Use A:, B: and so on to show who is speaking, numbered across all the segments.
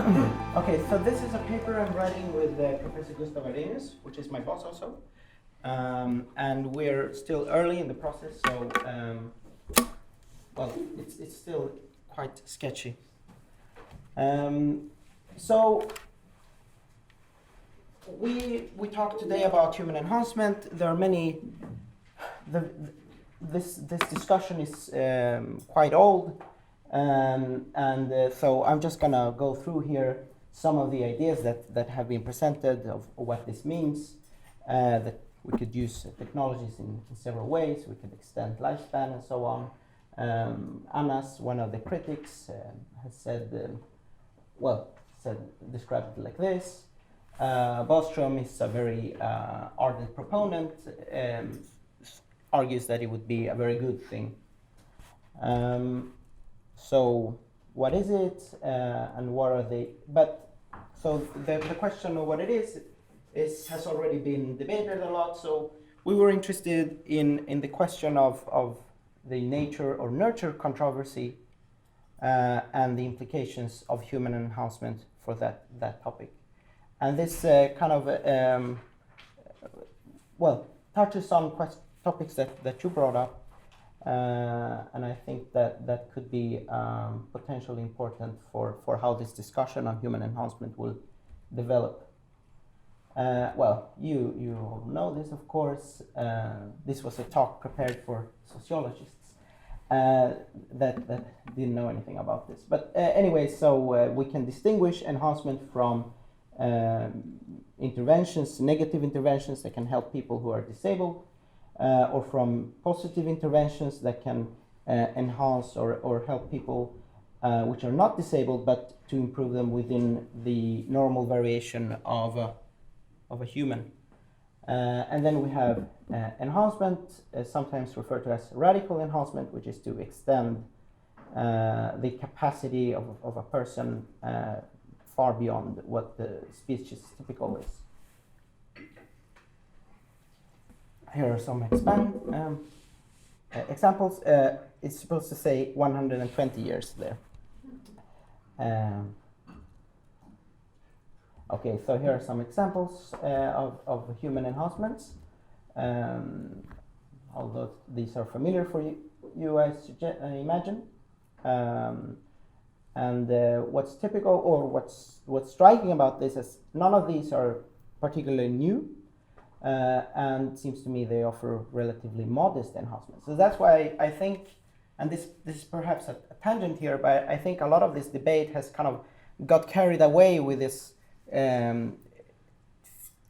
A: Okay, so this is a paper I'm writing with Professor Gustav Arrhenius, which is my boss also. And we're still early in the process, so well, it's still quite sketchy. So we talked today about human enhancement. There are many. This discussion is quite old, so I'm just gonna go through here some of the ideas that have been presented of what this means. That we could use technologies in several ways. We could extend lifespan and so on. Annas, one of the critics, has said, described it like this. Bostrom is a very ardent proponent, argues that it would be a very good thing. So what is it, and what are they? So the question of what it is has already been debated a lot. So we were interested in the question of the nature or nurture controversy and the implications of human enhancement for that topic. And this kind of touches on topics that you brought up, and I think that could be potentially important for how this discussion on human enhancement will develop. You all know this, of course. This was a talk prepared for sociologists that didn't know anything about this. But anyway, so we can distinguish enhancement from interventions, negative interventions that can help people who are disabled, or from positive interventions that can enhance or help people which are not disabled, but to improve them within the normal variation of a human. And then we have enhancement, sometimes referred to as radical enhancement, which is to extend the capacity of a person far beyond what the species typical is. Here are some examples. It's supposed to say 120 years there. Okay, so here are some examples of human enhancements. Although these are familiar for you I imagine. What's typical, or what's striking about this is none of these are particularly new, and it seems to me they offer relatively modest enhancements. So that's why I think, and this is perhaps a tangent here, but I think a lot of this debate has kind of got carried away with this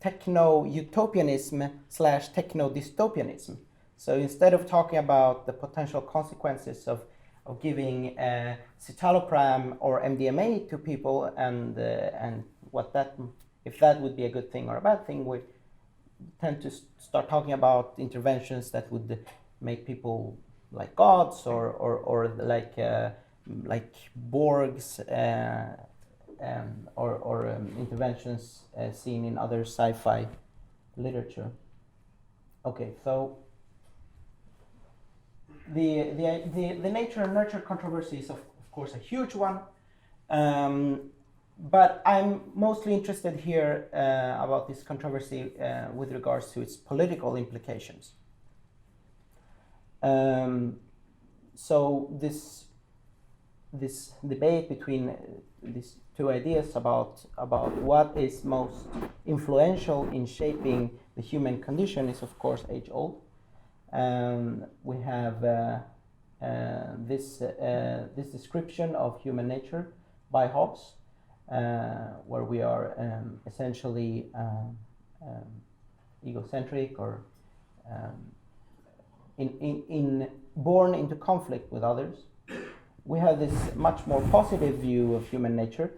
A: techno-utopianism / techno-dystopianism. So instead of talking about the potential consequences of giving citalopram or MDMA to people and if that would be a good thing or a bad thing, we tend to start talking about interventions that would make people like gods or like Borgs, or interventions seen in other sci-fi literature. Okay, so the nature and nurture controversy is of course a huge one, but I'm mostly interested here about this controversy with regards to its political implications. So this debate between these two ideas about what is most influential in shaping the human condition is of course age-old. We have this description of human nature by Hobbes, where we are essentially egocentric or born into conflict with others. We have this much more positive view of human nature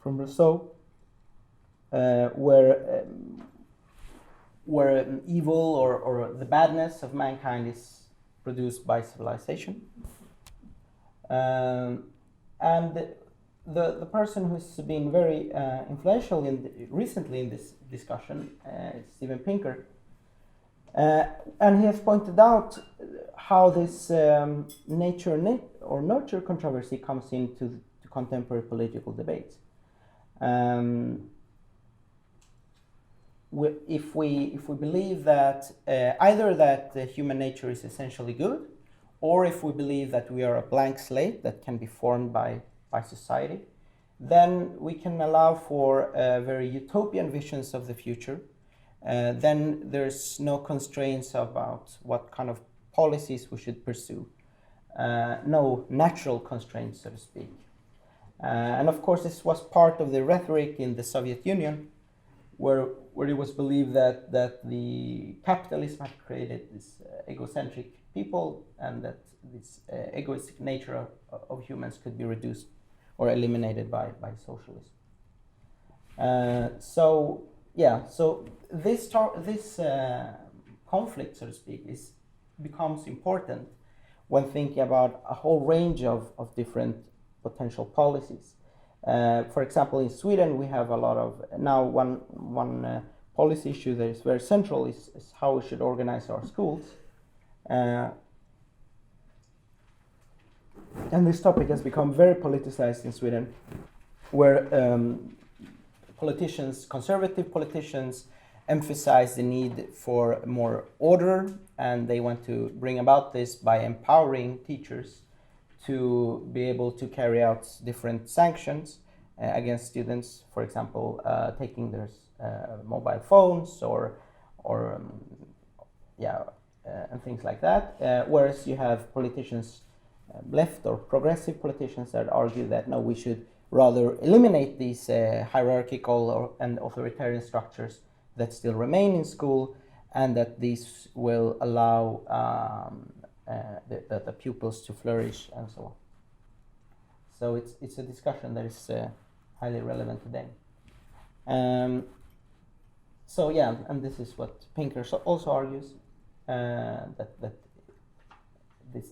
A: from Rousseau, where evil or the badness of mankind is produced by civilization. And the person who's been very influential recently in this discussion is Steven Pinker. And he has pointed out how this nature or nurture controversy comes into contemporary political debates. If we believe that either that human nature is essentially good, or if we believe that we are a blank slate that can be formed by society, then we can allow for very utopian visions of the future. Then there's no constraints about what kind of policies we should pursue. No natural constraints, so to speak. And of course, this was part of the rhetoric in the Soviet Union, where it was believed that the capitalism had created this egocentric people, and that this egoistic nature of humans could be reduced or eliminated by socialism. So this conflict, so to speak, becomes important when thinking about a whole range of different potential policies. For example, in Sweden, we have a lot of now one policy issue that is very central is how we should organize our schools. And this topic has become very politicized in Sweden, where conservative politicians, emphasize the need for more order, and they want to bring about this by empowering teachers to be able to carry out different sanctions against students, for example, taking their mobile phones and things like that. Whereas you have politicians, left or progressive politicians, that argue that no, we should rather eliminate these hierarchical and authoritarian structures that still remain in school, and that these will allow the pupils to flourish and so on. So it's a discussion that is highly relevant today. So yeah, and this is what Pinker also argues, that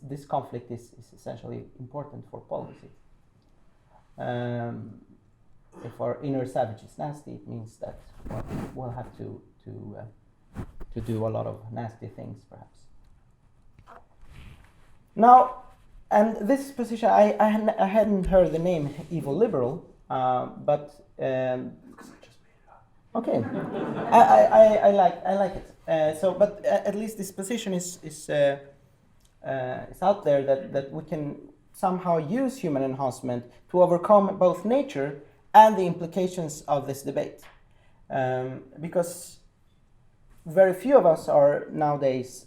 A: this conflict is essentially important for policy. If our inner savage is nasty, it means that we'll have to do a lot of nasty things, perhaps. Now, and this position, I hadn't heard the name evil liberal, but okay, I like it. But at least this position is out there that we can somehow use human enhancement to overcome both nature and the implications of this debate, because very few of us are nowadays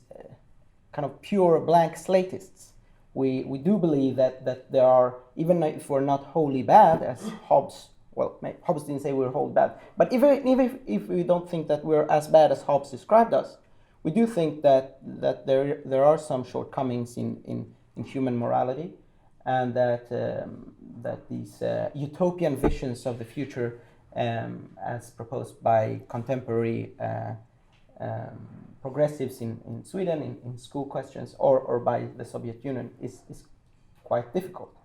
A: kind of pure blank slatists. We do believe that there are, even if we're not wholly bad, as Hobbes, Hobbes didn't say we were wholly bad, but even if we don't think that we're as bad as Hobbes described us, we do think that there are some shortcomings in human morality, and that these utopian visions of the future, as proposed by contemporary progressives in Sweden in school questions, or by the Soviet Union, is quite difficult.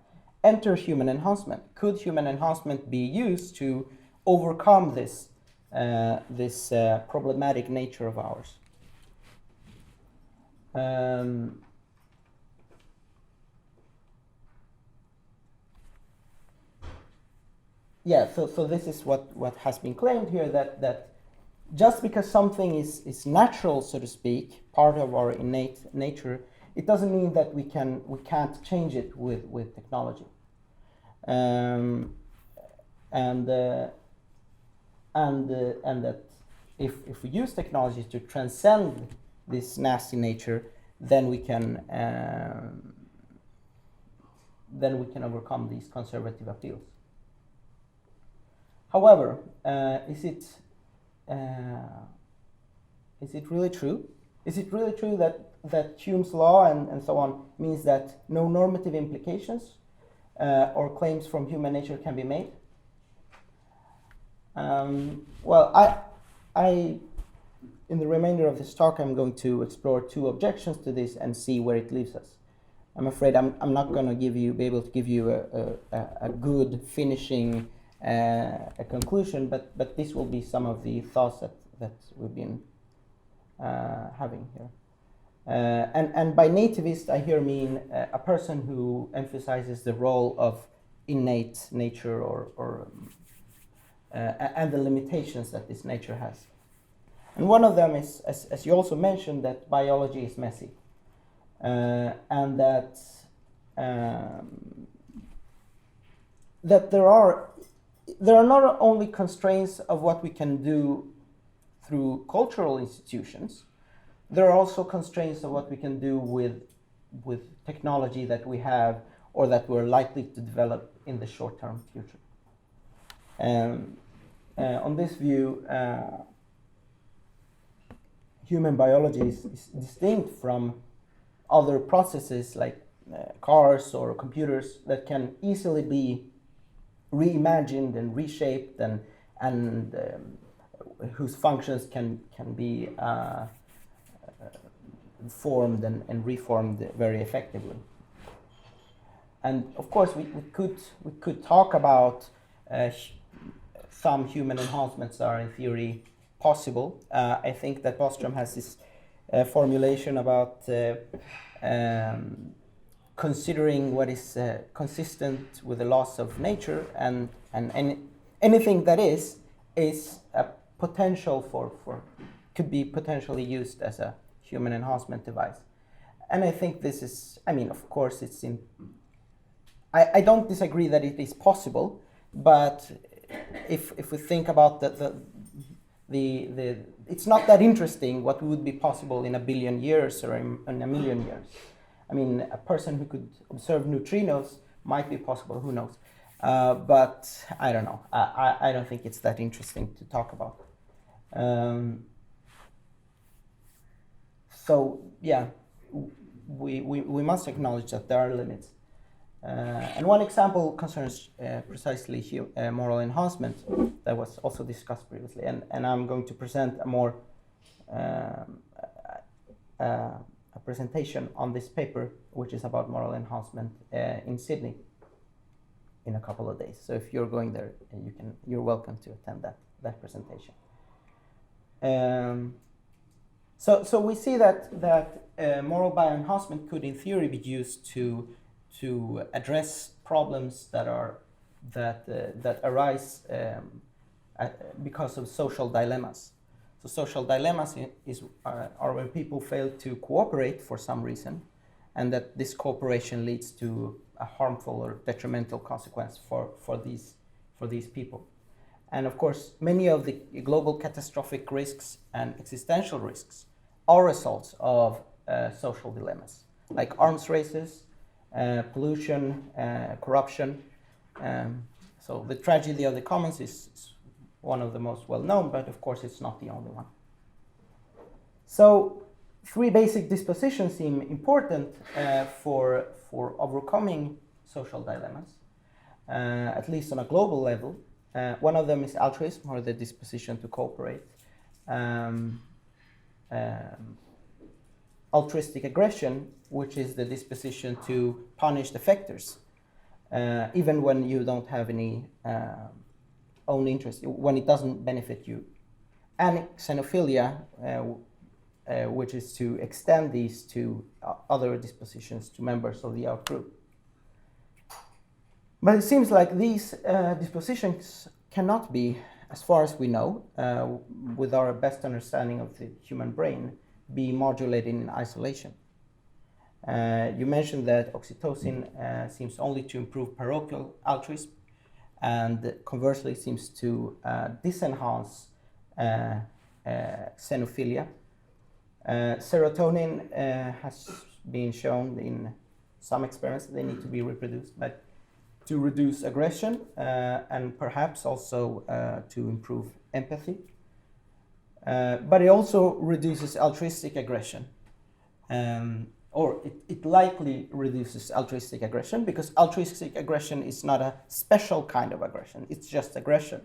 A: Enter human enhancement. Could human enhancement be used to overcome this problematic nature of ours? So this is what has been claimed here, that just because something is natural, so to speak, part of our innate nature, it doesn't mean that we can't change it with technology. And that if we use technology to transcend this nasty nature, then we can overcome these conservative appeals. However, is it really true? Is it really true that Hume's law and so on means that no normative implications or claims from human nature can be made? I in the remainder of this talk, I'm going to explore two objections to this and see where it leaves us. I'm afraid I'm not going to be able to give you a good finishing a conclusion, but this will be some of the thoughts that we've been having here. And by nativist, I here mean a person who emphasizes the role of innate nature or and the limitations that this nature has. And one of them is, as you also mentioned, that biology is messy, and that there are not only constraints of what we can do through cultural institutions, there are also constraints of what we can do with technology that we have or that we're likely to develop in the short-term future. On this view, human biology is distinct from other processes like cars or computers that can easily be reimagined and reshaped and whose functions can be formed and reformed very effectively. And of course, we could talk about some human enhancements are in theory possible. I think that Bostrom has this formulation about considering what is consistent with the laws of nature, and anything that is a potential for could be potentially used as a human enhancement device. And I think this is, I mean, of course, it's in. I don't disagree that it is possible, but if we think about the it's not that interesting what would be possible in a billion years or in a million years. I mean, a person who could observe neutrinos might be possible, who knows? But I don't know. I don't think it's that interesting to talk about. So yeah, we must acknowledge that there are limits. And one example concerns precisely moral enhancement that was also discussed previously, and I'm going to present a more a presentation on this paper, which is about moral enhancement in Sydney in a couple of days. So if you're going there, you're welcome to attend that presentation. So we see that moral bioenhancement could, in theory, be used to address problems that arise because of social dilemmas. So social dilemmas are when people fail to cooperate for some reason, and that this cooperation leads to a harmful or detrimental consequence for these people. And of course, many of the global catastrophic risks and existential risks are results of social dilemmas, like arms races, pollution, corruption. So the tragedy of the commons is one of the most well-known, but of course it's not the only one. So three basic dispositions seem important for overcoming social dilemmas, at least on a global level. One of them is altruism, or the disposition to cooperate. Altruistic aggression, which is the disposition to punish defectors, even when you don't have any own interest, when it doesn't benefit you. And xenophilia, which is to extend these to other dispositions to members of the outgroup. But it seems like these dispositions cannot be, as far as we know, with our best understanding of the human brain, be modulated in isolation. You mentioned that oxytocin seems only to improve parochial altruism, and conversely seems to disenhance xenophilia. Serotonin has been shown in some experiments that they need to be reproduced, but to reduce aggression and perhaps also to improve empathy. But it also reduces altruistic aggression. Or it likely reduces altruistic aggression, because altruistic aggression is not a special kind of aggression, it's just aggression.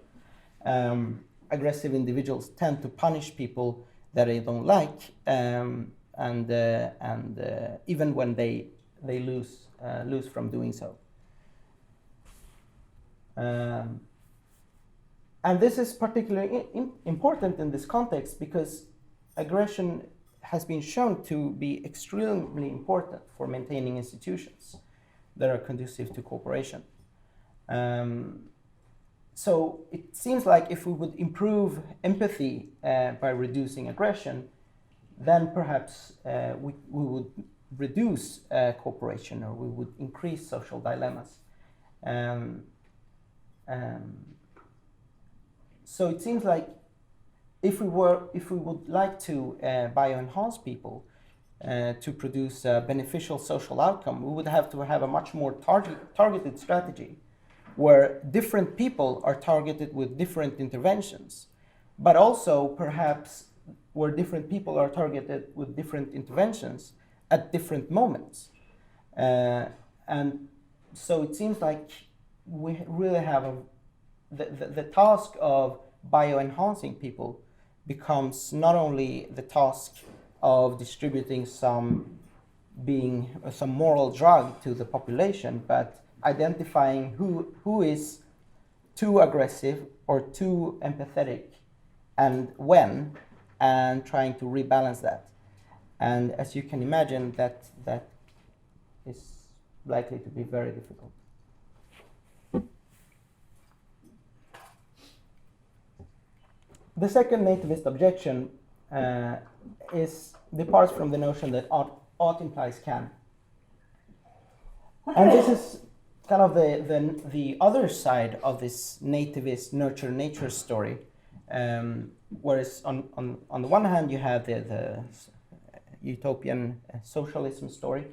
A: Aggressive individuals tend to punish people that they don't like, and even when they lose from doing so. And this is particularly important in this context, because aggression has been shown to be extremely important for maintaining institutions that are conducive to cooperation. so it seems like if we would improve empathy by reducing aggression, then perhaps we would reduce cooperation, or we would increase social dilemmas. So it seems like if we would like to bioenhance people to produce a beneficial social outcome, we would have to have a much more targeted strategy, where different people are targeted with different interventions, but also perhaps where different people are targeted with different interventions at different moments. And so it seems like we really have the task of bioenhancing people becomes not only the task of distributing some moral drug to the population, but identifying who is too aggressive or too empathetic and when, and trying to rebalance that. And as you can imagine, that is likely to be very difficult. The second nativist objection departs from the notion that ought implies can. And this is kind of the other side of this nativist nurture-nature story. Whereas on the one hand you have the utopian socialism story.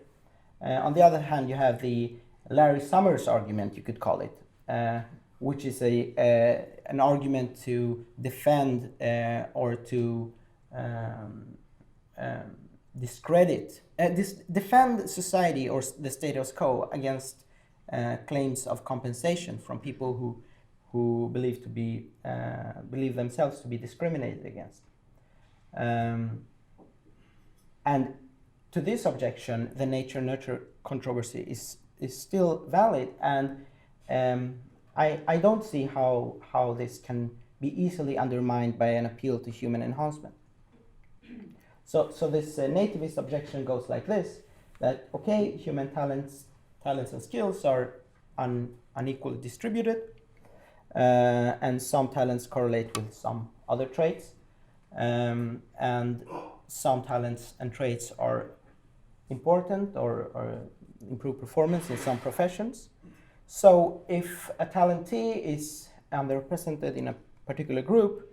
A: On the other hand you have the Larry Summers argument, you could call it, which is an argument to defend or to defend society or the status quo against claims of compensation from people who believe themselves to be discriminated against. And to this objection, the nature-nurture controversy is still valid, and I don't see how this can be easily undermined by an appeal to human enhancement. So this nativist objection goes like this: that okay, human talents and skills are unequally distributed, and some talents correlate with some other traits, and some talents and traits are important or improve performance in some professions. So if a talentee is underrepresented in a particular group,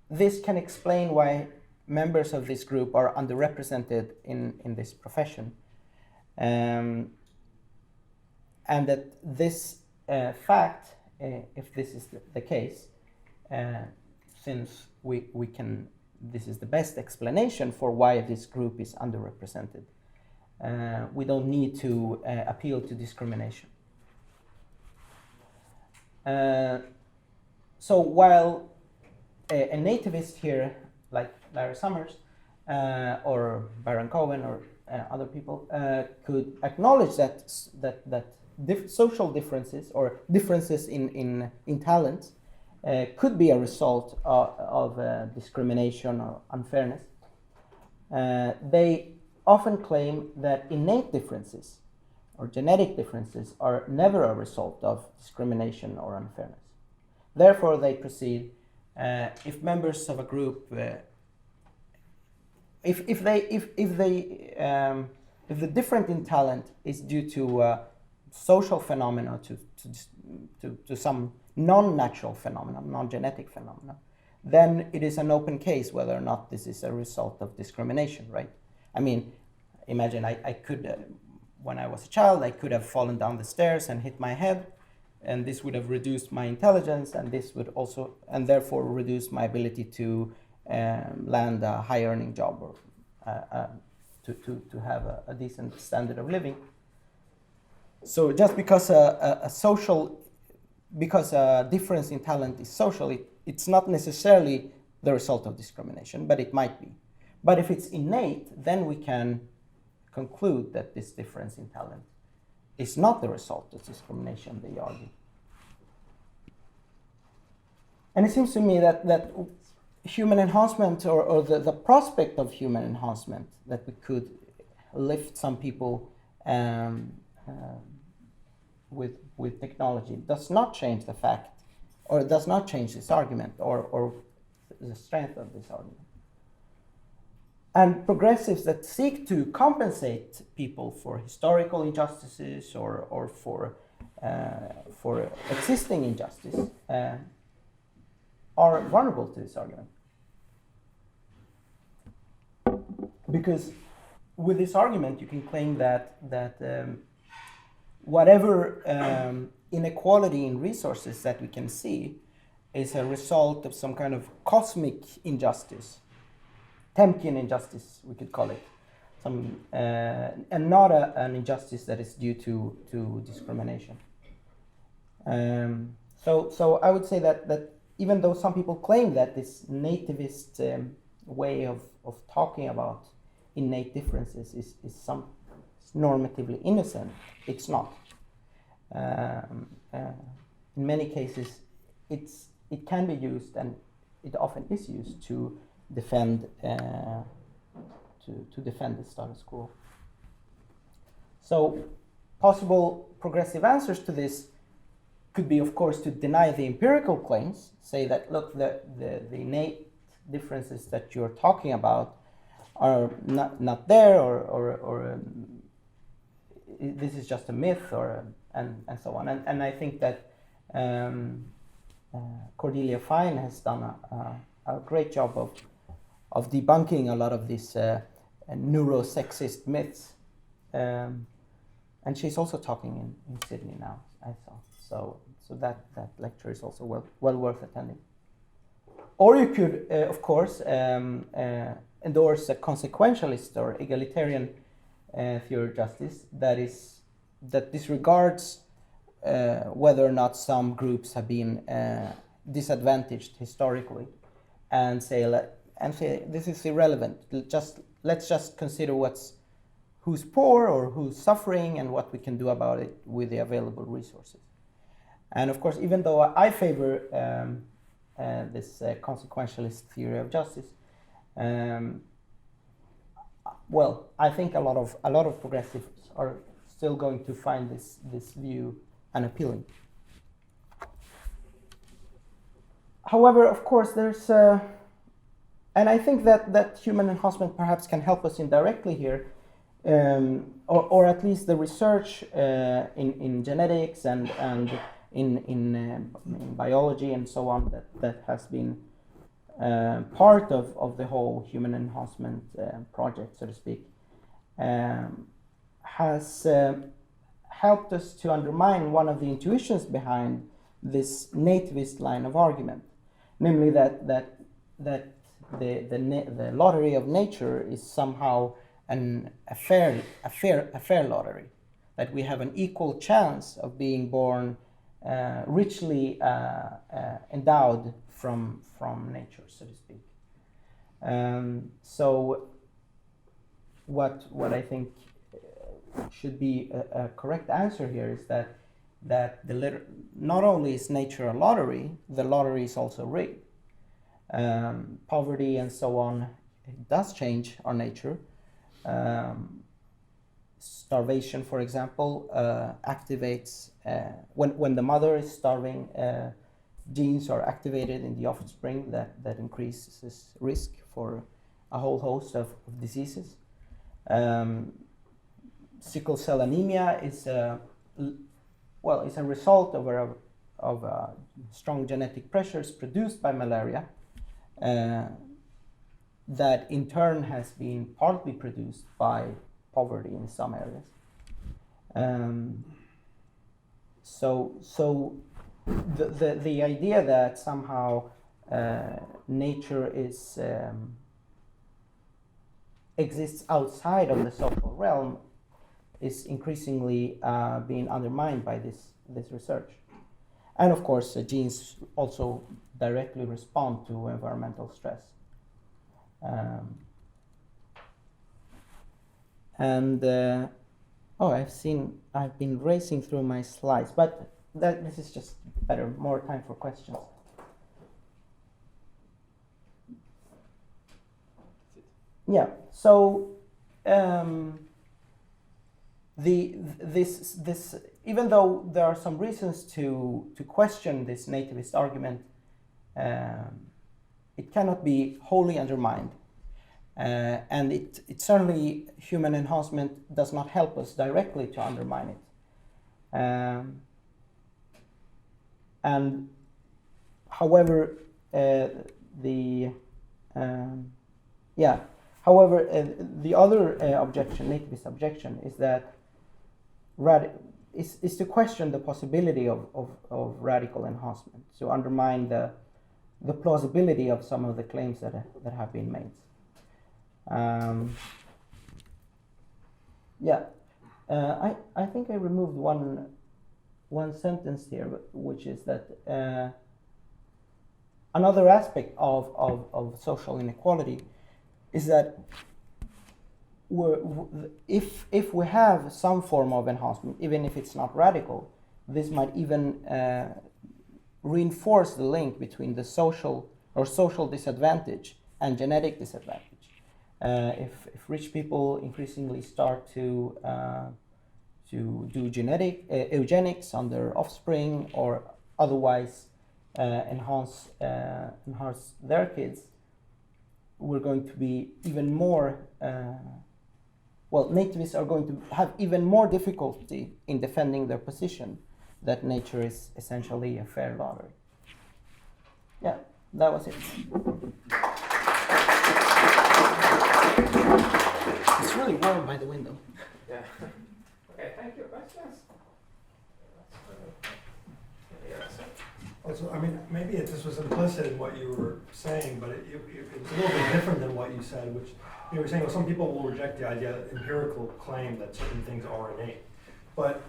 A: this can explain why members of this group are underrepresented in this profession. And that this fact, if this is the case, since this is the best explanation for why this group is underrepresented, we don't need to appeal to discrimination. So while a nativist here, like Larry Summers or Baron Cohen or other people, could acknowledge that social differences or differences in talents could be a result of discrimination or unfairness, they often claim that innate differences or genetic differences are never a result of discrimination or unfairness. Therefore, they proceed, if members of a group, if the difference in talent is due to social phenomena, to some non-natural phenomena, non-genetic phenomena, then it is an open case whether or not this is a result of discrimination, right? I mean, imagine I could, when I was a child, I could have fallen down the stairs and hit my head, and this would have reduced my intelligence, and this would also, and therefore reduce my ability to land a high-earning job or to have a decent standard of living. So just because a difference in talent is social, it's not necessarily the result of discrimination, but it might be. But if it's innate, then we can conclude that this difference in talent is not the result of discrimination, they argue. And it seems to me that human enhancement, or the prospect of human enhancement, that we could lift some people with technology, does not change the fact or it does not change this argument or the strength of this argument. And progressives that seek to compensate people for historical injustices or for existing injustice are vulnerable to this argument. Because with this argument, you can claim that whatever inequality in resources that we can see is a result of some kind of cosmic injustice, Temkin injustice, we could call it, and not an injustice that is due to discrimination. So I would say that even though some people claim that this nativist way of talking about innate differences is normatively innocent, it's not. In many cases, it can be used, and it often is used to defend the status quo. So, possible progressive answers to this could be, of course, to deny the empirical claims, say that look, the innate differences that you're talking about are not there, or this is just a myth, and so on. And I think that Cordelia Fine has done a great job of debunking a lot of these neurosexist myths. And she's also talking in Sydney now, I saw. So that lecture is also well worth attending. Or you could, of course, endorse a consequentialist or egalitarian theory of justice that disregards whether or not some groups have been disadvantaged historically, and say this is irrelevant. Let's just consider who's poor or who's suffering and what we can do about it with the available resources. And of course, even though I favor this consequentialist theory of justice, well, I think a lot of progressives are still going to find this view unappealing. However, of course, there's and I think that human enhancement perhaps can help us indirectly here, or at least the research in genetics and in biology and so on that has been part of the whole human enhancement project, so to speak, has helped us to undermine one of the intuitions behind this nativist line of argument, namely that the lottery of nature is somehow a fair lottery, that we have an equal chance of being born richly endowed from nature, so to speak. So what I think should be a correct answer here is that not only is nature a lottery, the lottery is also rigged. Poverty and so on, it does change our nature. Starvation, for example, activates when the mother is starving. Genes are activated in the offspring that increases risk for a whole host of diseases. Sickle cell anemia is a result of strong genetic pressures produced by malaria, that in turn has been partly produced by poverty in some areas. So the idea that somehow nature exists outside of the social realm is increasingly being undermined by this research. And of course, genes also directly respond to environmental stress. I've been racing through my slides, but this is just better, more time for questions. Yeah, so this even though there are some reasons to question this nativist argument, it cannot be wholly undermined, and it certainly, human enhancement does not help us directly to undermine it. And however, the other objection, nativist objection, is that is to question the possibility of radical enhancement, to undermine the plausibility of some of the claims that have been made. I think I removed one sentence here, which is that another aspect of social inequality is that if we have some form of enhancement, even if it's not radical, this might even reinforce the link between the social disadvantage and genetic disadvantage. If rich people increasingly start to do genetic eugenics on their offspring, or otherwise enhance their kids, we're going to be even more. Nativists are going to have even more difficulty in defending their position that nature is essentially a fair lottery. Yeah, that was it. It's really warm by the window.
B: Yeah. Okay, thank you. Questions?
C: Also, I mean, maybe this was implicit in what you were saying, but it's a little bit different than what you said, which you were saying, well, some people will reject the idea, empirical claim that certain things are innate. But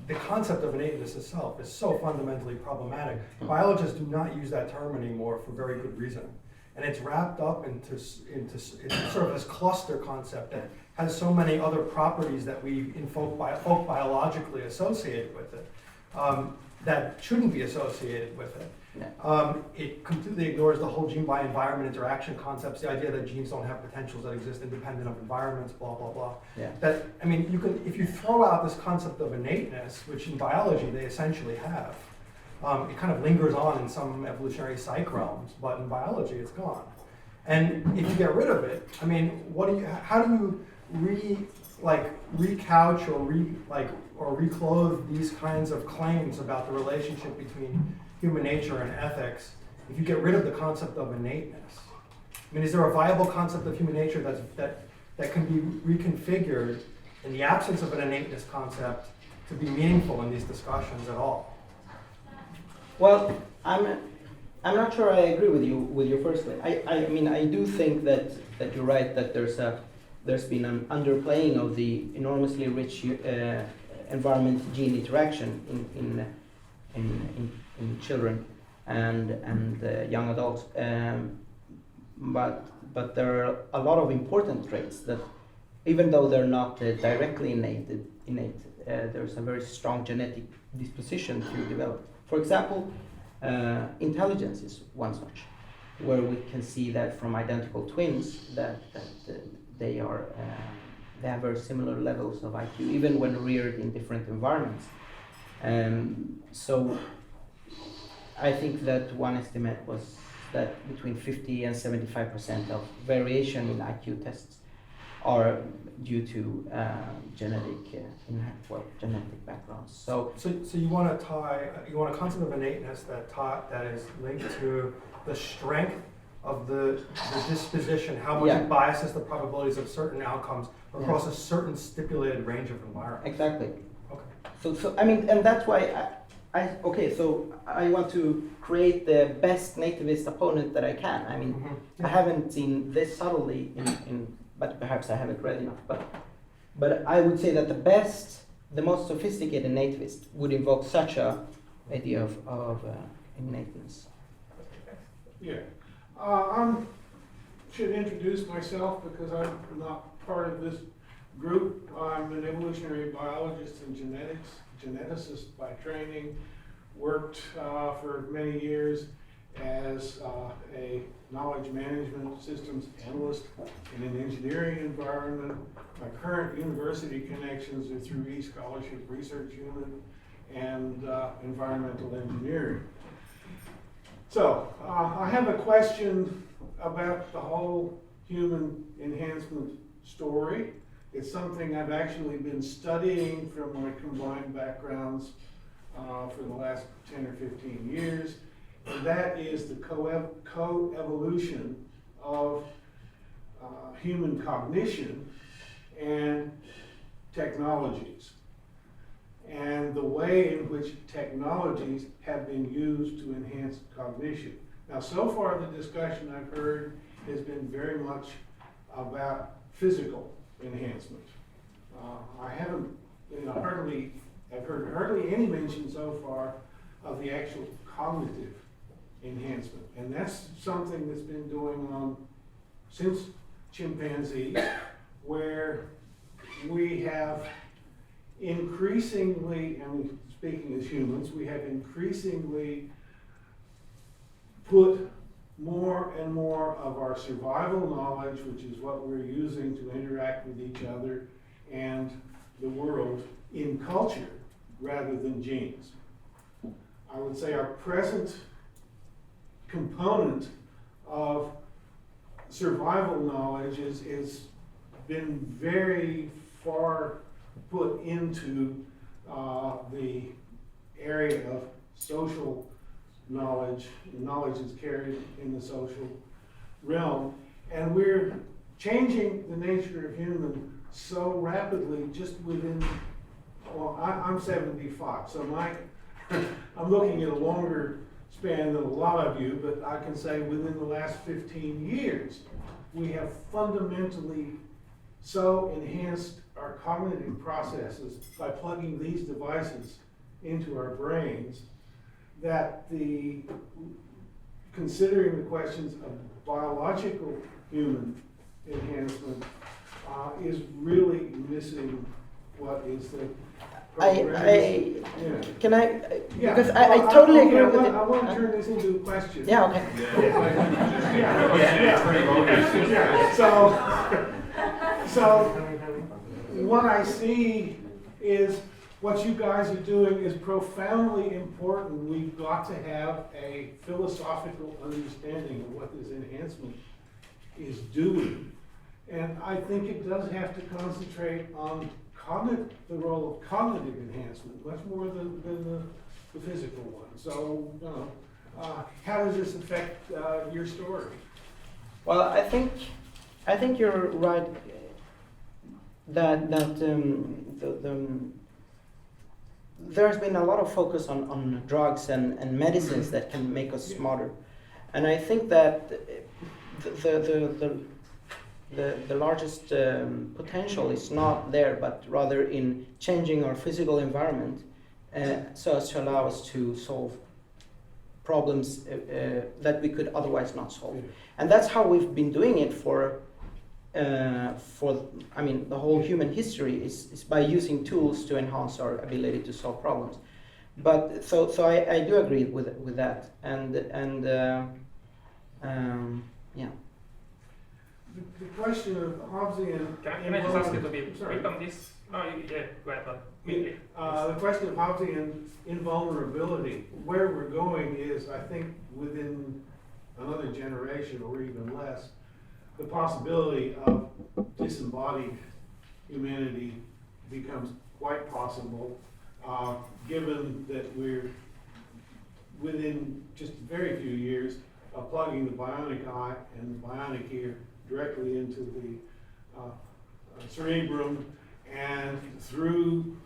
C: the concept of innateness itself is so fundamentally problematic. Biologists do not use that term anymore for very good reason. And it's wrapped up into sort of this cluster concept that has so many other properties that we in folk biologically associate with it. That shouldn't be associated with it.
A: Yeah.
C: It completely ignores the whole gene by environment interaction concepts, the idea that genes don't have potentials that exist independent of environments, blah, blah, blah.
A: Yeah.
C: That, I mean, if you throw out this concept of innateness, which in biology they essentially have, it kind of lingers on in some evolutionary psych realms, but in biology it's gone. And if you get rid of it, I mean, how do you recouch or reclothe these kinds of claims about the relationship between human nature and ethics if you get rid of the concept of innateness? I mean, is there a viable concept of human nature that can be reconfigured in the absence of an innateness concept to be meaningful in these discussions at all?
A: Well, I'm not sure I agree with you firstly. I mean, I do think that you're right, that there's been an underplaying of the enormously rich environment gene interaction in children and young adults, but there are a lot of important traits that, even though they're not directly innate, there's a very strong genetic disposition to develop. For example, intelligence is one such, where we can see that from identical twins that they have very similar levels of IQ, even when reared in different environments. So I think that one estimate was that between 50 and 75% of variation in IQ tests are due to genetic backgrounds. So
C: you want a concept of innateness that is linked to the strength of the disposition, how much it biases the probabilities of certain outcomes across a certain stipulated range of environments.
A: Exactly.
C: Okay.
A: So I mean, and that's why so I want to create the best nativist opponent that I can. I mean, I haven't seen this subtly but perhaps I haven't read enough. But I would say that the most sophisticated nativist would invoke such a idea of innateness.
D: Yeah, I should introduce myself because I'm not part of this group. I'm an evolutionary biologist and geneticist by training, worked for many years as a knowledge management systems analyst in an engineering environment. My current university connections are through eScholarship Research Unit and environmental engineering. So I have a question about the whole human enhancement story. It's something I've actually been studying from my combined backgrounds for the last 10 or 15 years, and that is the co-evolution of human cognition and technologies, and the way in which technologies have been used to enhance cognition. Now, so far the discussion I've heard has been very much about physical enhancement. I haven't, I've heard hardly any mention so far of the actual cognitive enhancement. And that's something that's been going on since chimpanzees, where we have increasingly, and speaking as humans, we have increasingly put more and more of our survival knowledge, which is what we're using to interact with each other and the world, in culture rather than genes. I would say our present component of survival knowledge is been very far put into the area of social knowledge. Knowledge is carried in the social realm, and we're changing the nature of human so rapidly just within, well, I'm 75, so I'm looking at a longer span than a lot of you, but I can say within the last 15 years, we have fundamentally so enhanced our cognitive processes by plugging these devices into our brains that considering the questions of biological human enhancement is really missing what is the
A: Can I?
D: Yeah.
A: Because I totally agree with it.
D: I want to turn this into a question.
A: Yeah, okay.
D: So what I see is what you guys are doing is profoundly important. We've got to have a philosophical understanding of what this enhancement is doing. And I think it does have to concentrate on the role of cognitive enhancement, much more than the physical one. So, how does this affect your story?
A: Well, I think you're right that there's been a lot of focus on drugs and medicines that can make us smarter, and I think that the largest potential is not there, but rather in changing our physical environment so as to allow us to solve problems that we could otherwise not solve. And that's how we've been doing it for the whole human history is by using tools to enhance our ability to solve problems. But so I do agree with that, and yeah.
D: The question of Hobbesian...
B: Can I just ask you to be quick on this? No, yeah, go ahead, but quickly.
D: The question of Hobbesian invulnerability, where we're going is, I think, within another generation or even less, the possibility of disembodied humanity becomes quite possible, given that we're within just very few years of plugging the bionic eye and the bionic ear directly into the cerebrum, and through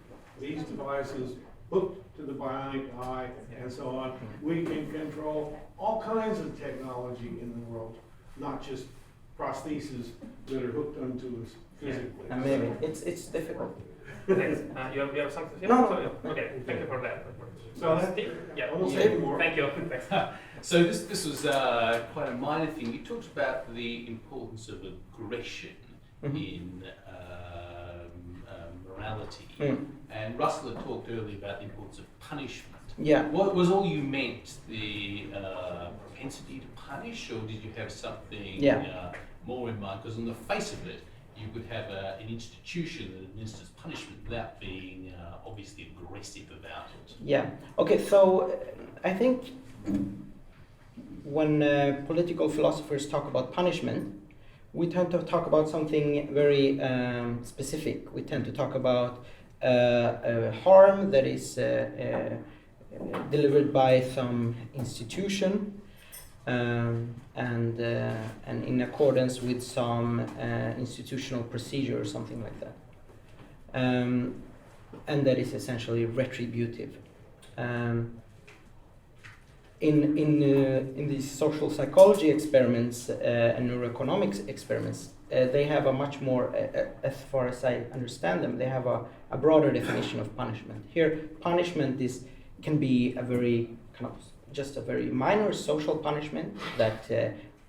D: these devices hooked to the bionic eye and so on, we can control all kinds of technology in the world, not just prostheses that are hooked onto us physically.
A: And maybe it's difficult.
B: Thanks. You have something to say?
A: No.
B: Okay, thank you for that.
D: So
B: Steve? Yeah.
D: I won't say any more.
B: Thank you. Thanks.
E: So this was quite a minor thing. You talked about the importance of aggression in morality, and Russell had talked earlier about the importance of punishment.
A: Yeah.
E: What was all you meant the propensity to punish, or did you have something more in mind? Because on the face of it, you could have an institution that administers punishment without being obviously aggressive about it.
A: Yeah. Okay. So I think when political philosophers talk about punishment, we tend to talk about something very specific. We tend to talk about harm that is delivered by some institution and in accordance with some institutional procedure or something like that. And that is essentially retributive. In these social psychology experiments and neuroeconomics experiments, they have a much more, as far as I understand them, they have a broader definition of punishment. Here, punishment can be a very kind of just a very minor social punishment that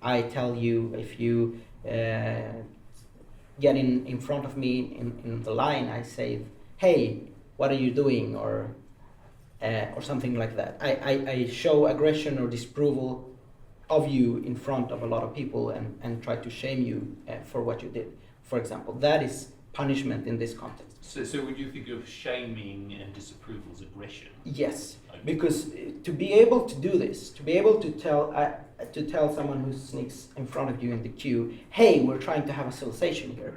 A: I tell you if you get in front of me in the line, I say, hey, what are you doing, or something like that. I show aggression or disapproval of you in front of a lot of people and try to shame you for what you did, for example. That is punishment in this context.
E: So would you think of shaming and disapproval as aggression?
A: Yes, because to be able to do this, to be able to tell someone who sneaks in front of you in the queue, hey, we're trying to have a civilization here,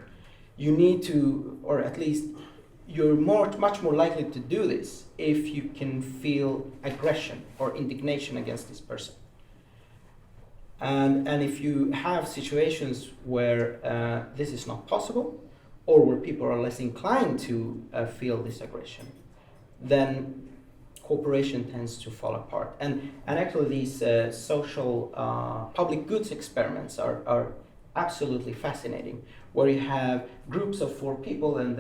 A: you need to, or at least you're much more likely to do this if you can feel aggression or indignation against this person. And if you have situations where this is not possible, or where people are less inclined to feel this aggression, then cooperation tends to fall apart. And actually these social public goods experiments are absolutely fascinating, where you have groups of 4 people and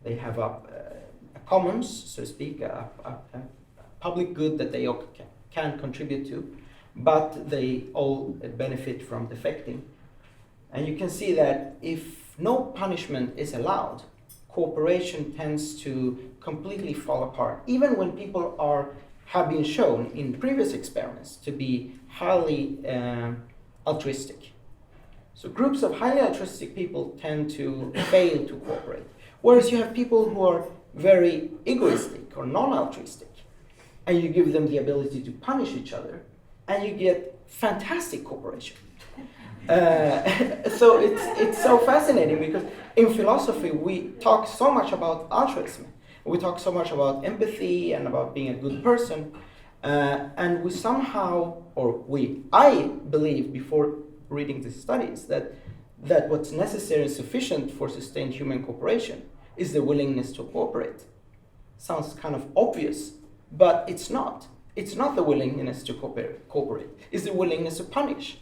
A: they have a commons, so to speak, a public good that they all can contribute to, but they all benefit from defecting. And you can see that if no punishment is allowed, cooperation tends to completely fall apart, even when people have been shown in previous experiments to be highly altruistic. So groups of highly altruistic people tend to fail to cooperate. Whereas you have people who are very egoistic or non-altruistic, and you give them the ability to punish each other, and you get fantastic cooperation. So it's so fascinating, because in philosophy we talk so much about altruism, we talk so much about empathy and about being a good person, and we somehow, I believe before reading the studies that what's necessary and sufficient for sustained human cooperation is the willingness to cooperate. Sounds kind of obvious, but it's not. It's not the willingness to cooperate. It's the willingness to punish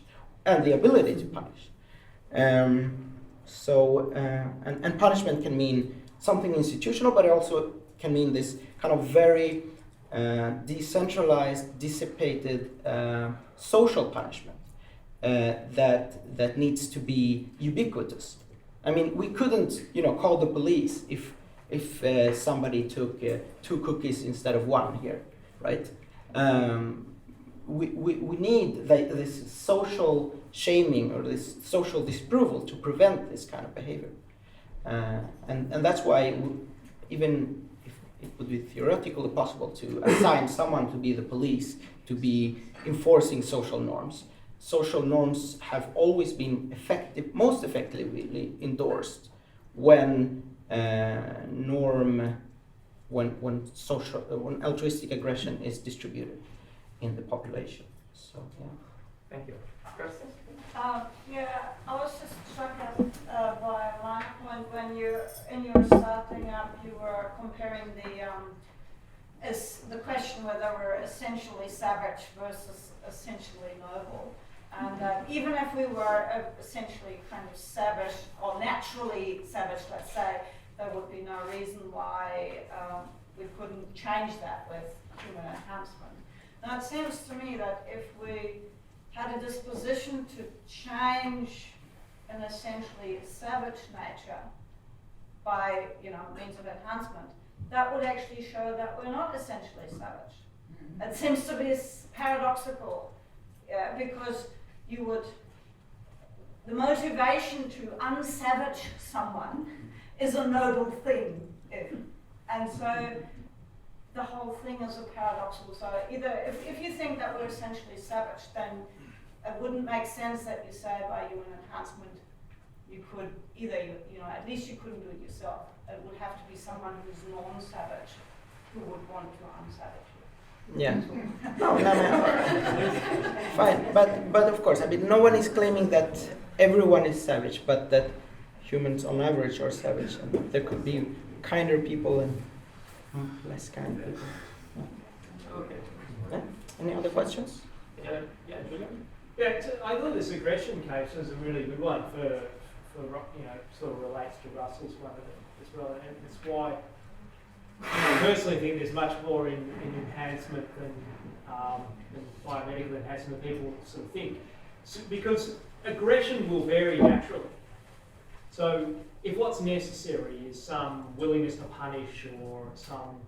A: and the ability to punish. And punishment can mean something institutional, but it also can mean this kind of very decentralized, dissipated social punishment that needs to be ubiquitous. I mean, we couldn't, call the police if somebody took 2 cookies instead of 1 here, right? We need this social shaming or this social disapproval to prevent this kind of behavior. And that's why even if it would be theoretically possible to assign someone to be the police, to be enforcing social norms have always been most effectively endorsed when when altruistic aggression is distributed in the population. So yeah.
B: Thank you. Kirsten?
F: Yeah, I was just struck by one point when in your starting up, you were comparing the question whether we're essentially savage versus essentially noble. And even if we were essentially kind of savage or naturally savage, let's say, there would be no reason why we couldn't change that with human enhancement. Now it seems to me that if we had a disposition to change an essentially savage nature by means of enhancement, that would actually show that we're not essentially savage. It seems to be paradoxical, because the motivation to unsavage someone is a noble thing. And so the whole thing is a paradoxical. So either, if you think that we're essentially savage, then it wouldn't make sense that you say by human enhancement, you could either, at least you couldn't do it yourself. It would have to be someone who's non-savage who would want to unsavage you.
A: Yeah. No. Fine, but of course, I mean, no one is claiming that everyone is savage, but that humans on average are savage, and there could be kinder people and less kind people.
B: Okay.
A: Yeah? Any other questions?
B: Yeah, Julian?
G: Yeah, I thought this aggression case was a really good one for sort of relates to Russell's one as well, and it's why I personally think there's much more in enhancement than biomedical enhancement people sort of think, because aggression will vary naturally. So if what's necessary is some willingness to punish or some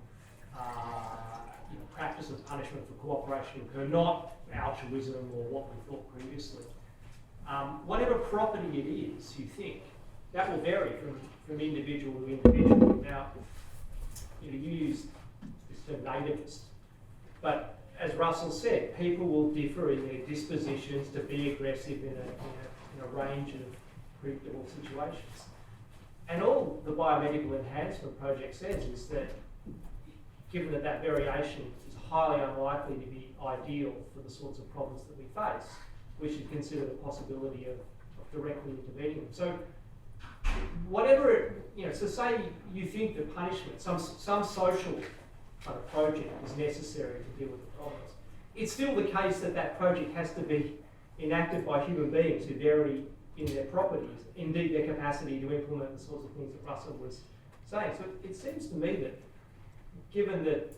G: practice of punishment for cooperation occur, not altruism or what we thought previously, whatever property it is, you think, that will vary from individual to individual. Now, you use this term nativist, but as Russell said, people will differ in their dispositions to be aggressive in a range of predictable situations. And all the biomedical enhancement project says is that, given that variation is highly unlikely to be ideal for the sorts of problems that we face, we should consider the possibility of directly intervening. So whatever, so say you think that punishment, some social kind of project is necessary to deal with the problems. It's still the case that project has to be enacted by human beings who vary in their properties, indeed their capacity to implement the sorts of things that Russell was saying. So it seems to me that, given that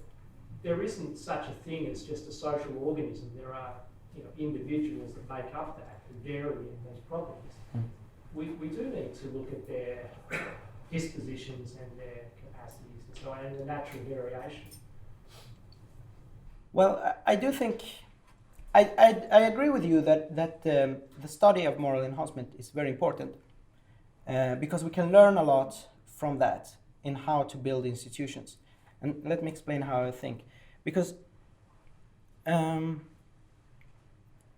G: there isn't such a thing as just a social organism, there are individuals that make up that who vary in those properties. We do need to look at their dispositions and their capacities and so on, and the natural variation.
A: Well, I do think, I agree with you that the study of moral enhancement is very important, because we can learn a lot from that in how to build institutions. And let me explain how I think. Because,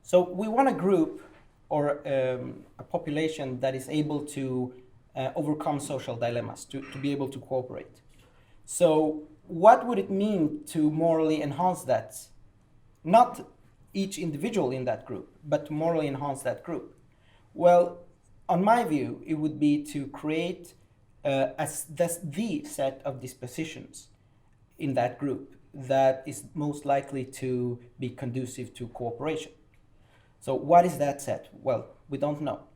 A: so we want a group or a population that is able to overcome social dilemmas, to be able to cooperate. So what would it mean to morally enhance that? Not each individual in that group, but to morally enhance that group. Well, on my view, it would be to create the set of dispositions in that group that is most likely to be conducive to cooperation. So what is that set? Well, we don't know.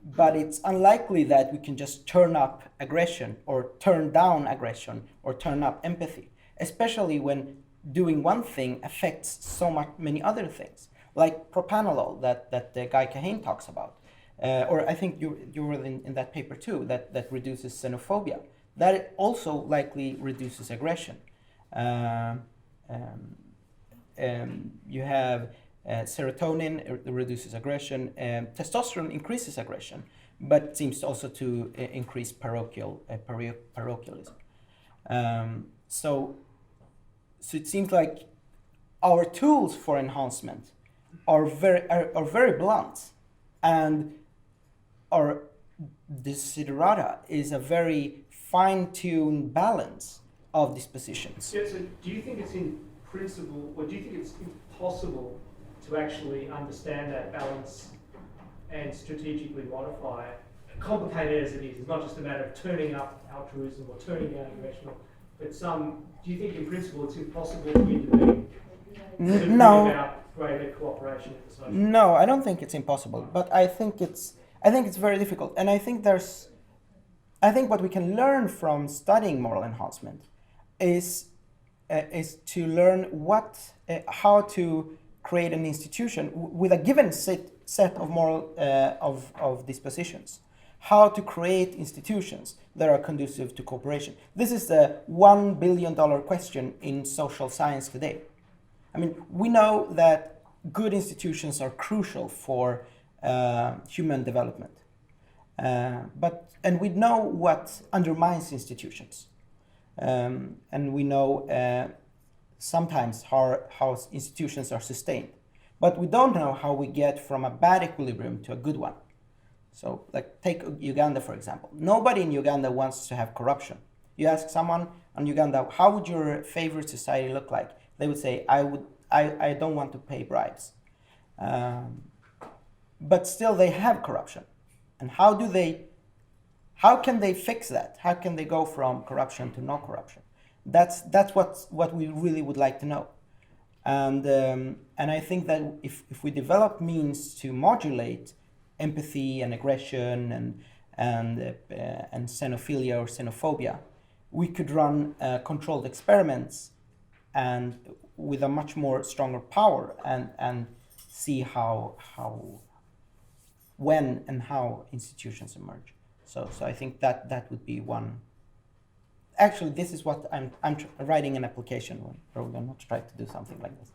A: But it's unlikely that we can just turn up aggression or turn down aggression or turn up empathy, especially when doing one thing affects so many other things, like propranolol that Guy Kahane talks about. Or I think you were in that paper too, that reduces xenophobia. That also likely reduces aggression. You have serotonin reduces aggression, testosterone increases aggression, but seems also to increase parochialism. So it seems like our tools for enhancement are very blunt, and our desiderata is a very fine-tuned balance of dispositions.
G: Yeah, so do you think it's in principle, or do you think it's impossible to actually understand that balance and strategically modify it? Complicated as it is, it's not just a matter of turning up altruism or turning down aggression, but do you think in principle it's impossible to intervene to bring about greater cooperation at the social?
A: No, I don't think it's impossible, but I think it's very difficult, and I think what we can learn from studying moral enhancement is to learn how to create an institution with a given set of moral of dispositions, how to create institutions that are conducive to cooperation. This is the $1 billion question in social science today. I mean, we know that good institutions are crucial for human development. And we know what undermines institutions. And we know sometimes how institutions are sustained. But we don't know how we get from a bad equilibrium to a good one. So, like, take Uganda, for example. Nobody in Uganda wants to have corruption. You ask someone in Uganda, how would your favorite society look like? They would say, I don't want to pay bribes. But still they have corruption. And how can they fix that? How can they go from corruption to no corruption? That's what we really would like to know. And I think that if we develop means to modulate empathy and aggression and xenophilia or xenophobia, we could run controlled experiments and with a much more stronger power and see when and how institutions emerge. So I think that would be one. Actually, this is what I'm writing an application where we're going to try to do something like this.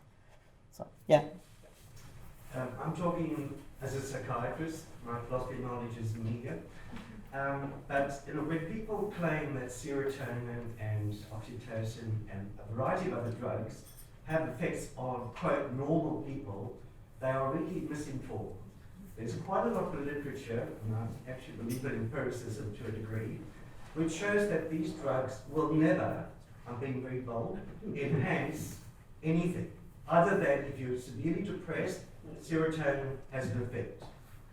A: So yeah.
H: I'm talking as a psychiatrist. My philosophy knowledge is meager. But when people claim that serotonin and oxytocin and a variety of other drugs have effects on, quote, normal people, they are really misinformed. There's quite a lot of literature, and I actually believe in empiricism to a degree, which shows that these drugs will never, I'm being very bold, enhance anything, other than if you're severely depressed, serotonin has an effect.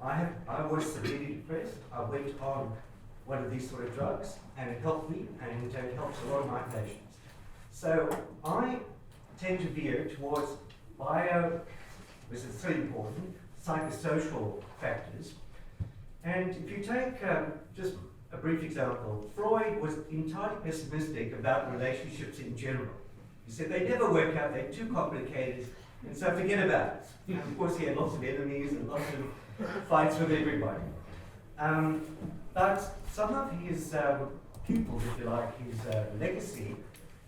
H: I was severely depressed. I went on one of these sort of drugs, and it helped me, and it helps a lot of my patients. So I tend to veer towards which is so important, psychosocial factors. And if you take just a brief example, Freud was entirely pessimistic about relationships in general. He said they never work out, they're too complicated, and so forget about it. And of course, he had lots of enemies and lots of fights with everybody. But some of his pupils, if you like, his legacy,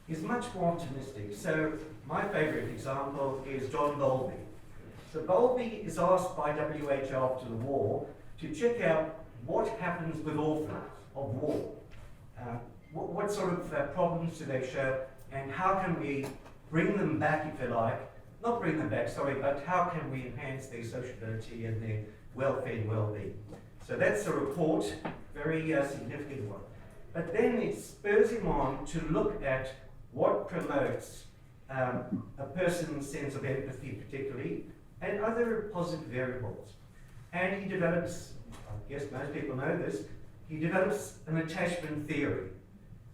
H: is much more optimistic. So my favorite example is John Bowlby. So Bowlby is asked by WHO after the war to check out what happens with orphans of war. What sort of problems do they show, and how can we bring them back, if you like, not bring them back, sorry, but how can we enhance their sociability and their welfare and well-being? So that's a report, very significant one. But then it spurs him on to look at what promotes a person's sense of empathy particularly, and other positive variables. And he develops, I guess most people know this, he develops an attachment theory.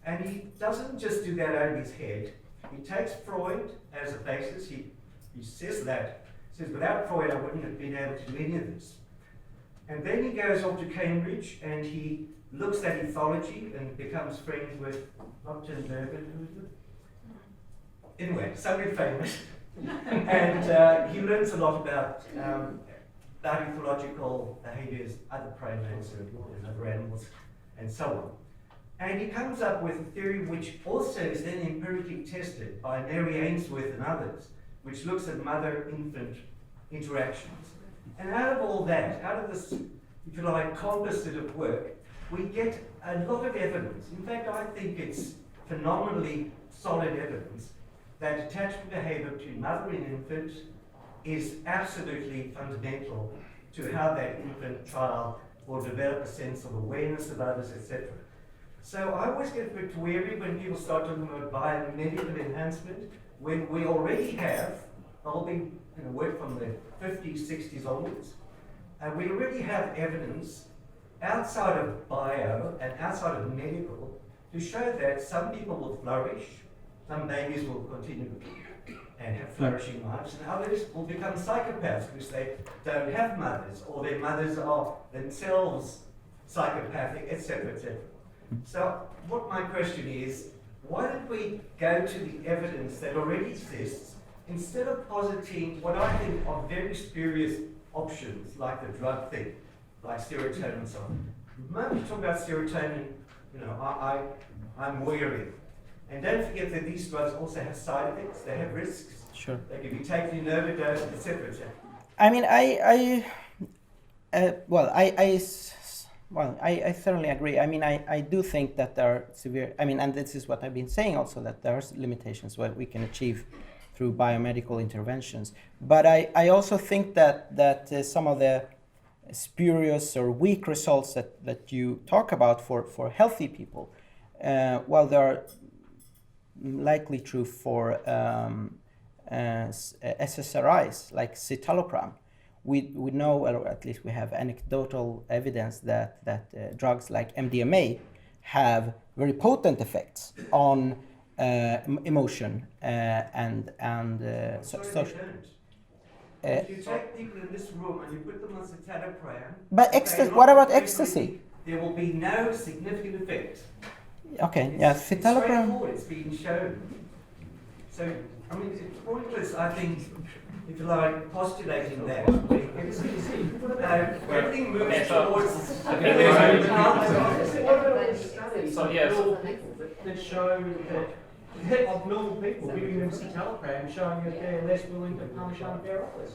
H: And he doesn't just do that out of his head. He takes Freud as a basis. He says that. He says, without Freud, I wouldn't have been able to do any of this. And then he goes off to Cambridge and he looks at ethology and becomes friends with Upton Bergen, who is it? Anyway, somebody famous. And he learns a lot about ethological behaviors, other primates and other animals, and so on. And he comes up with a theory which also is then empirically tested by Mary Ainsworth and others, which looks at mother-infant interactions. And out of all that, out of this, if you like, composite of work, we get a lot of evidence. In fact, I think it's phenomenally solid evidence that attachment behavior between mother and infant is absolutely fundamental to how that infant child will develop a sense of awareness of others, etc. So I always get a bit weary when people start talking about biomedical enhancement, when we already have, I'll be work from the 50s, 60s onwards, and we already have evidence outside of bio and outside of medical to show that some people will flourish, some babies will continue and have flourishing lives, and others will become psychopaths because they don't have mothers, or their mothers are themselves psychopathic, etc., etc. So what my question is, why don't we go to the evidence that already exists, instead of positing what I think are very spurious options, like the drug thing, like serotonin and so on? the moment you talk about serotonin, I'm wary. And don't forget that these drugs also have side effects, they have risks.
A: Sure.
H: They can be taken in overdose, etc.
A: I mean, I thoroughly agree. I mean, I do think that there are severe, I mean, and this is what I've been saying also, that there are limitations what we can achieve through biomedical interventions. But I also think that some of the spurious or weak results that you talk about for healthy people, well, they are likely true for SSRIs like citalopram. We know, or at least we have anecdotal evidence that drugs like MDMA have very potent effects on emotion and social.
H: If you take people in this room and you put them on citalopram,
A: but what about ecstasy?
H: There will be no significant effect.
A: Okay, yeah,
H: It's
A: citalopram.
H: straightforward, it's been shown. So, I mean, it's pointless, I think, if you like, postulating that. Everything moves towards.
B: So yes.
G: That show that of normal people giving them citalopram, showing that they're less willing to punish unfair offers.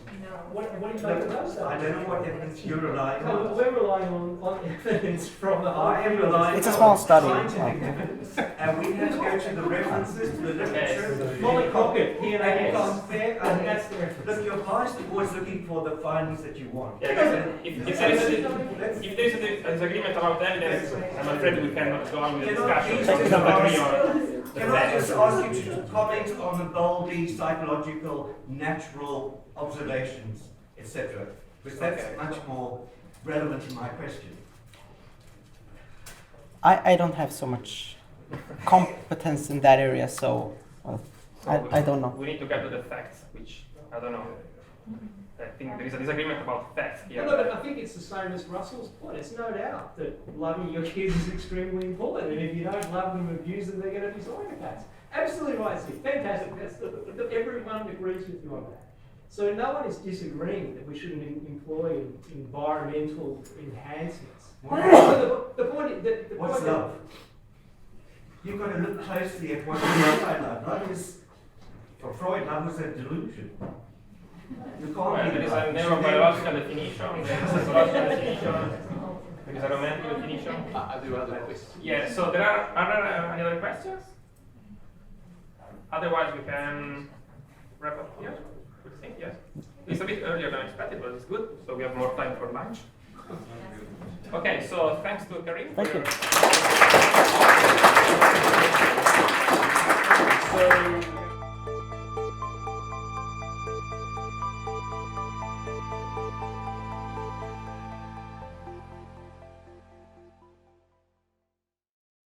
G: What do you make of those stuff?
H: I don't know what evidence you're relying
G: No,
H: on.
G: we're relying on evidence from the
H: I am relying
A: It's a
H: on
A: small study.
H: scientific evidence, and we have to go to the references, to the literature.
G: Molly Crockett, here
H: And
G: they are.
H: compare,
G: And that's the reference.
H: look, you're biased towards looking for the findings that you want.
B: Yeah, if there is a disagreement about evidence, I'm afraid we cannot go on with the discussion.
H: Can I
B: We
H: just
B: don't agree on
H: ask- Can I just ask you to comment on the boldly psychological, natural observations, etc.? Because that's much more relevant to my question.
A: I don't have so much competence in that area, so well, I don't know.
B: We need to get to the facts, which I don't know. I think there is a disagreement about facts here.
G: No, but I think it's the same as Russell's point. It's no doubt that loving your kids is extremely important, and if you don't love them and abuse them, they're going to be psychopaths. Absolutely right, Steve. Fantastic. Everyone agrees with you on that. So no one is disagreeing that we shouldn't employ environmental enhancements. The point is that
H: What's love? You've got to look closely at what you mean by love. Love is, for Freud, love was a delusion. You can't
B: Well,
H: be
B: there is
H: love.
B: a neurobiological definition, there is a psychological definition, there is a romantic definition.
E: Are there other questions?
B: Yeah, so there are any other questions? Otherwise, we can wrap up here. What do you think? Yes. It's a bit earlier than expected, but it's good, so we have more time for lunch. Okay, so thanks to Karim.
A: Thank
B: for
A: you.